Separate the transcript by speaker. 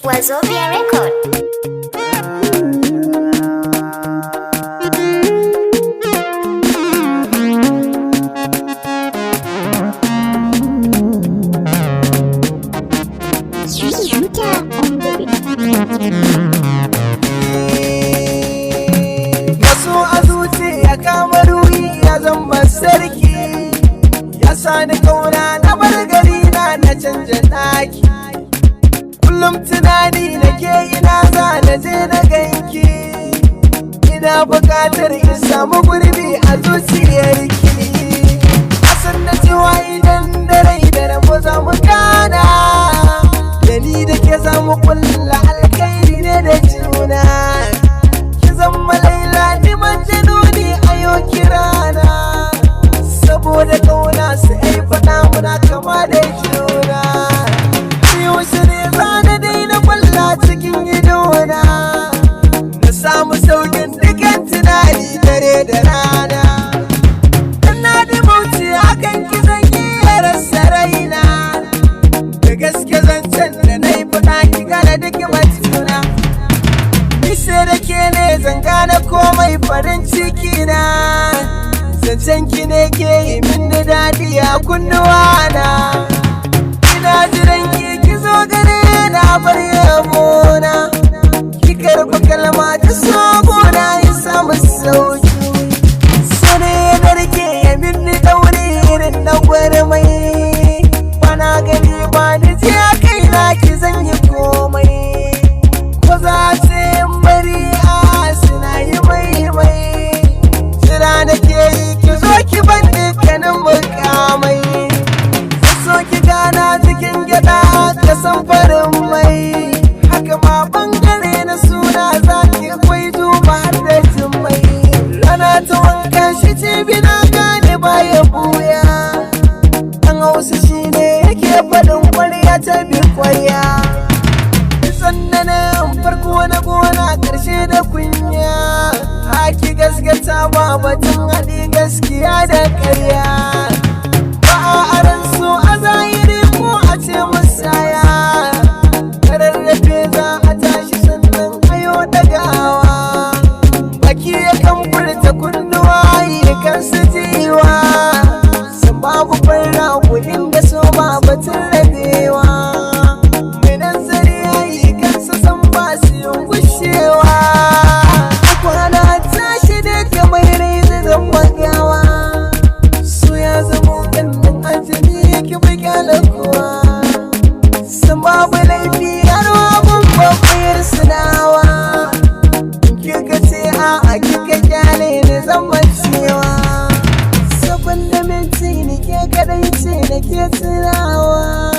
Speaker 1: Wazobia Record.
Speaker 2: Yaso a zuci ya kama ruhi ya zama sarki, ya sani kauna na bar gari na canja daki. Kullum tunani nake ina za na je na ganki, ina bukatar in samu gurbi a zuciyarki. Asan na cewa idan da rai da rabo za mu gana, da ni da ke za mu kulla alkairi ne da juna. Ki zama Laila ni Majnuni a yau kirana, saboda kauna su ai faɗa muna kama da juna. Yaushe ne za na daina kwalla cikin idona, na samu saukin dukan tunani dare da rana. Ina da bauchi akan ki zan yi rasa raina, da gaske zancen da na yi faɗa ki gane duk matuna. Nise da ke ne zan gane komai farin ciki na, zancen ki ne ke yi min da daɗi a kunnuwana. Ina jiran ki zo gare na bar yabona, ki karɓi kalma ta sabona in samu sauki. Sane da rike ya minni ɗauri irin na gwarmai, bana gani ba ni je a kaina ki zan yi komai. Ko za ce in bari a suna yi mai, jira na ke yi ki zo ki ban dukkanin mukamai. So ki gana cikin gyaɗa ta san farin mai, haka ma bangare na suna za ki kwai duba har da jimmai. Rana ta wankan shi cibi na gane baya buya, ɗan hausa shi ne yake faɗin kwarya ta bi kwarya. Sannanin farko na gona ƙarshe da kunya, haki gaskata ba batun haɗi gaskiya da ƙarya. Ba a aran so a zahiri ko a ce musaya, kararrafe za a tashi sannan ayo dagawa. Baki ya kan furta kunnuwa yi kansu jiwa, san babu farra gudun da so ba batun rabewa. Mai nazari ya yi kansa san ba su yin gushewa, kwana tashi da kamar rai zan magawa. So ya zamo ganin ajali yake bugala kuwa, san babu laifi har abun babbiyar sinawa. Kika ce a kika kyale ni zama cewa, sabon da minti ni ke kadai ce da ke tunawa.